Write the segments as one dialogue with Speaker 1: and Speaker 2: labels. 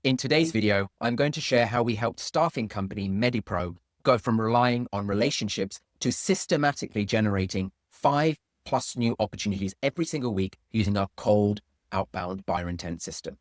Speaker 1: In today's video, I'm going to share how we helped staffing company MediPro go from relying on relationships to systematically generating 5+ new opportunities every single week using our cold outbound buyer intent system.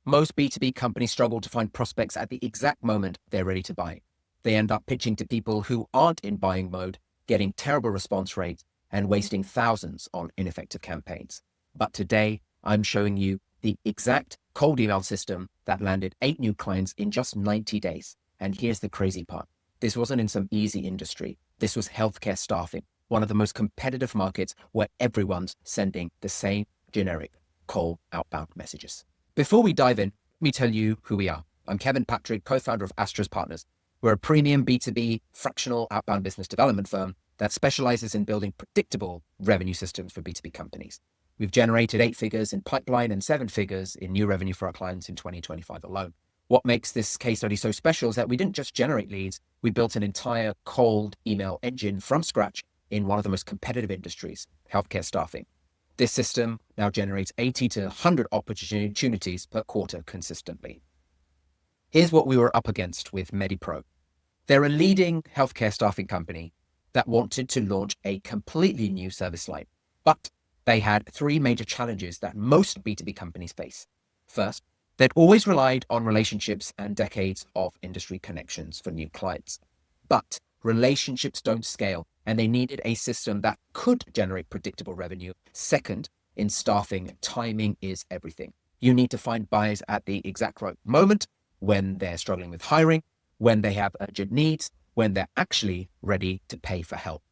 Speaker 1: Most B2B companies struggle to find prospects at the exact moment they're ready to buy. They end up pitching to people who aren't in buying mode, getting terrible response rates, and wasting thousands on ineffective campaigns. But today, I'm showing you the exact cold email system that landed 8 new clients in just 90 days. And here's the crazy part. This wasn't in some easy industry. This was healthcare staffing, one of the most competitive markets where everyone's sending the same generic cold outbound messages. Before we dive in, let me tell you who we are. I'm Kevin Patrick, co-founder of Astros Partners. We're a premium B2B fractional outbound business development firm that specializes in building predictable revenue systems for B2B companies. We've generated 8 figures in pipeline and 7 figures in new revenue for our clients in 2025 alone. What makes this case study so special is that we didn't just generate leads, we built an entire cold email engine from scratch in one of the most competitive industries, healthcare staffing. This system now generates 80 to 100 opportunities per quarter consistently. Here's what we were up against with MediPro. They're a leading healthcare staffing company that wanted to launch a completely new service line, but they had 3 major challenges that most B2B companies face. First, they'd always relied on relationships and decades of industry connections for new clients. But relationships don't scale, and they needed a system that could generate predictable revenue. Second, in staffing, timing is everything. You need to find buyers at the exact right moment, when they're struggling with hiring, when they have urgent needs, when they're actually ready to pay for help.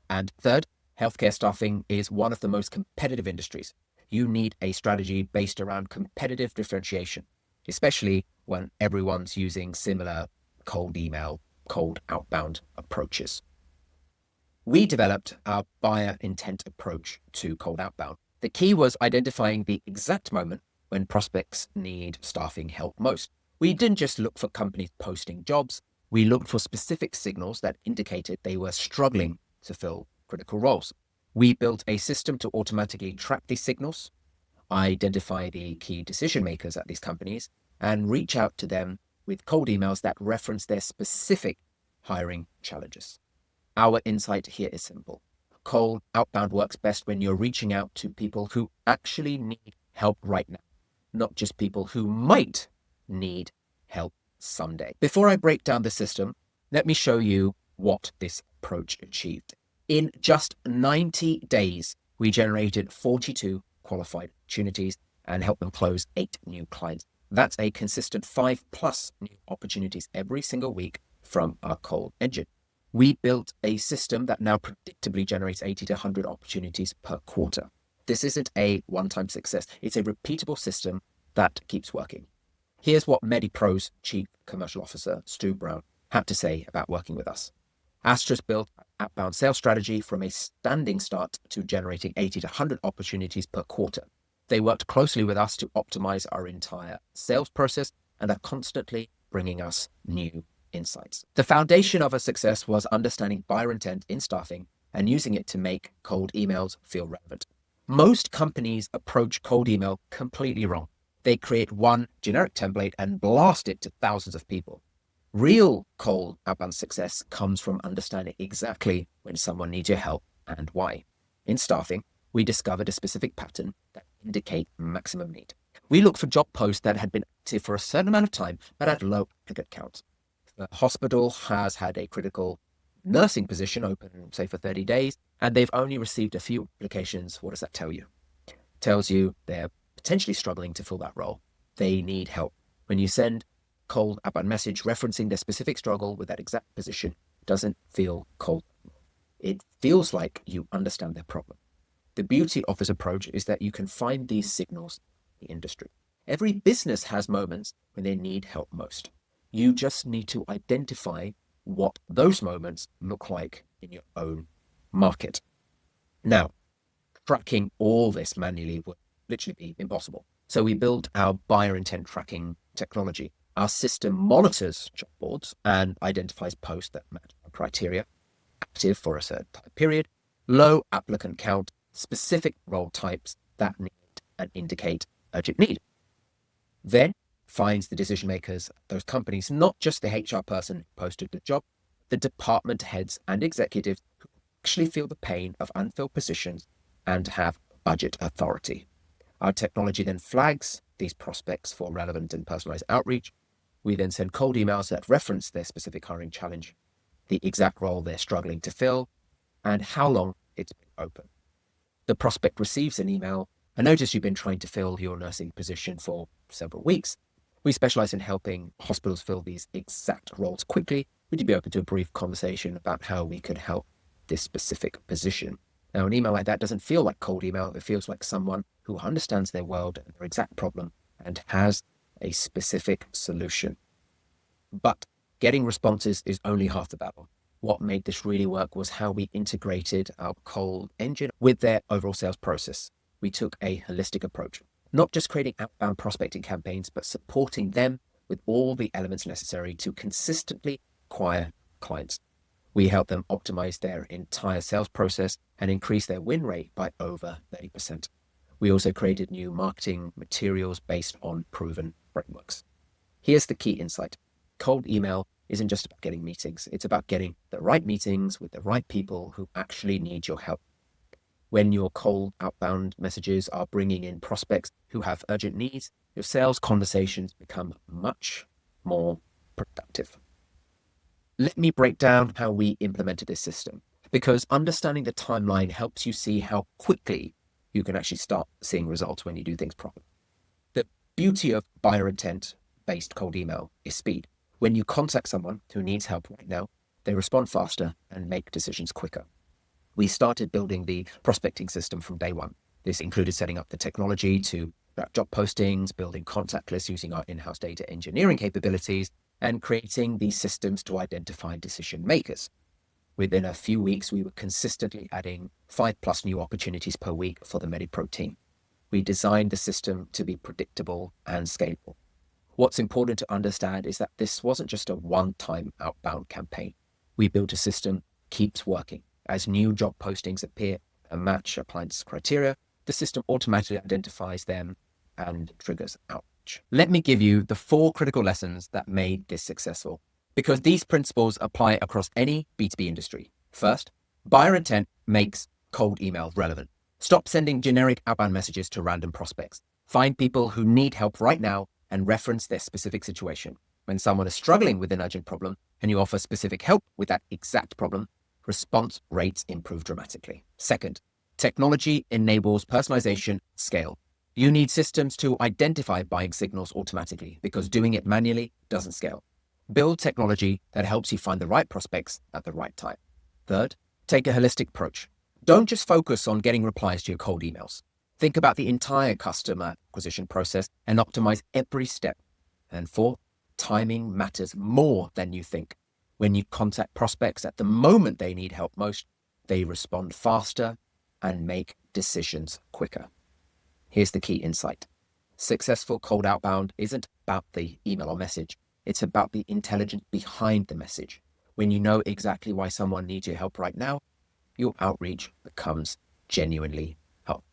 Speaker 1: And third, healthcare staffing is one of the most competitive industries. You need a strategy based around competitive differentiation, especially when everyone's using similar cold email, cold outbound approaches. We developed our buyer intent approach to cold outbound. The key was identifying the exact moment when prospects need staffing help most. We didn't just look for companies posting jobs, we looked for specific signals that indicated they were struggling to fill critical roles. We built a system to automatically track these signals, identify the key decision makers at these companies, and reach out to them with cold emails that reference their specific hiring challenges. Our insight here is simple. Cold outbound works best when you're reaching out to people who actually need help right now, not just people who might need help someday. Before I break down the system, let me show you what this approach achieved. In just 90 days, we generated 42 qualified opportunities and helped them close 8 new clients. That's a consistent 5+ new opportunities every single week from our cold engine. We built a system that now predictably generates 80 to 100 opportunities per quarter. This isn't a one-time success. It's a repeatable system that keeps working. Here's what MediPro's Chief Commercial Officer, Stu Brown, had to say about working with us. Astros built an outbound sales strategy from a standing start to generating 80 to 100 opportunities per quarter. They worked closely with us to optimize our entire sales process and are constantly bringing us new insights. The foundation of our success was understanding buyer intent in staffing and using it to make cold emails feel relevant. Most companies approach cold email completely wrong. They create one generic template and blast it to thousands of people. Real cold outbound success comes from understanding exactly when someone needs your help and why. In staffing, we discovered a specific pattern that indicates maximum need. We looked for job posts that had been active for a certain amount of time but had low applicant counts. The hospital has had a critical nursing position open, say, for 30 days, and they've only received a few applications. What does that tell you? It tells you they're potentially struggling to fill that role. They need help. When you send cold outbound message referencing their specific struggle with that exact position, it doesn't feel cold. It feels like you understand their problem. The beauty of this approach is that you can find these signals in the industry. Every business has moments when they need help most. You just need to identify what those moments look like in your own market. Now, tracking all this manually would literally be impossible. So we built our buyer intent tracking technology. Our system monitors job boards and identifies posts that match our criteria, active for a certain time period, low applicant count, specific role types that need and indicate urgent need. Then finds the decision makers, those companies, not just the HR person who posted the job, the department heads and executives who actually feel the pain of unfilled positions and have budget authority. Our technology then flags these prospects for relevant and personalized outreach. We then send cold emails that reference their specific hiring challenge, the exact role they're struggling to fill, and how long it's been open. The prospect receives an email. I notice you've been trying to fill your nursing position for several weeks. We specialize in helping hospitals fill these exact roles quickly. Would you be open to a brief conversation about how we could help this specific position? Now, an email like that doesn't feel like cold email. It feels like someone who understands their world and their exact problem and has a specific solution. But getting responses is only half the battle. What made this really work was how we integrated our cold engine with their overall sales process. We took a holistic approach, not just creating outbound prospecting campaigns, but supporting them with all the elements necessary to consistently acquire clients. We help them optimize their entire sales process and increase their win rate by over 30%. We also created new marketing materials based on proven frameworks. Here's the key insight. Cold email isn't just about getting meetings. It's about getting the right meetings with the right people who actually need your help. When your cold outbound messages are bringing in prospects who have urgent needs, your sales conversations become much more productive. Let me break down how we implemented this system, because understanding the timeline helps you see how quickly you can actually start seeing results when you do things properly. The beauty of buyer intent-based cold email is speed. When you contact someone who needs help right now, they respond faster and make decisions quicker. We started building the prospecting system from day one. This included setting up the technology to track job postings, building contact lists using our in-house data engineering capabilities, and creating these systems to identify decision makers. Within a few weeks, we were consistently adding 5+ new opportunities per week for the MediPro team. We designed the system to be predictable and scalable. What's important to understand is that this wasn't just a one-time outbound campaign. We built a system that keeps working. As new job postings appear and match a client's criteria, the system automatically identifies them and triggers outreach. Let me give you the 4 critical lessons that made this successful, because these principles apply across any B2B industry. First, buyer intent makes cold email relevant. Stop sending generic outbound messages to random prospects. Find people who need help right now and reference their specific situation. When someone is struggling with an urgent problem and you offer specific help with that exact problem, response rates improve dramatically. Second, technology enables personalization at scale. You need systems to identify buying signals automatically, because doing it manually doesn't scale. Build technology that helps you find the right prospects at the right time. Third, take a holistic approach. Don't just focus on getting replies to your cold emails. Think about the entire customer acquisition process and optimize every step. And fourth, timing matters more than you think. When you contact prospects at the moment they need help most, they respond faster and make decisions quicker. Here's the key insight. Successful cold outbound isn't about the email or message. It's about the intelligence behind the message. When you know exactly why someone needs your help right now, your outreach becomes genuinely helpful.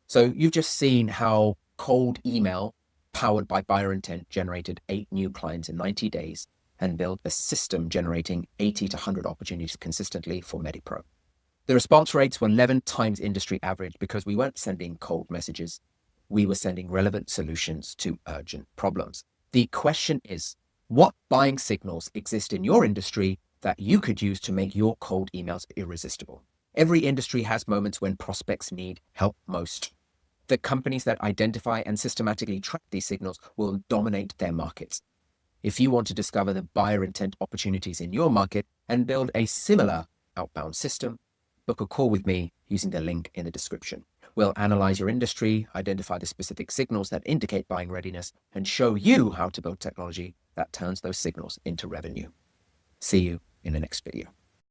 Speaker 1: So you've just seen how cold email powered by buyer intent generated 8 new clients in 90 days and built a system generating 80 to 100 opportunities consistently for MediPro. The response rates were 11 times industry average because we weren't sending cold messages. We were sending relevant solutions to urgent problems. The question is, what buying signals exist in your industry that you could use to make your cold emails irresistible? Every industry has moments when prospects need help most. The companies that identify and systematically track these signals will dominate their markets. If you want to discover the buyer intent opportunities in your market and build a similar outbound system, book a call with me using the link in the description. We'll analyze your industry, identify the specific signals that indicate buying readiness, and show you how to build technology that turns those signals into revenue. See you in the next video.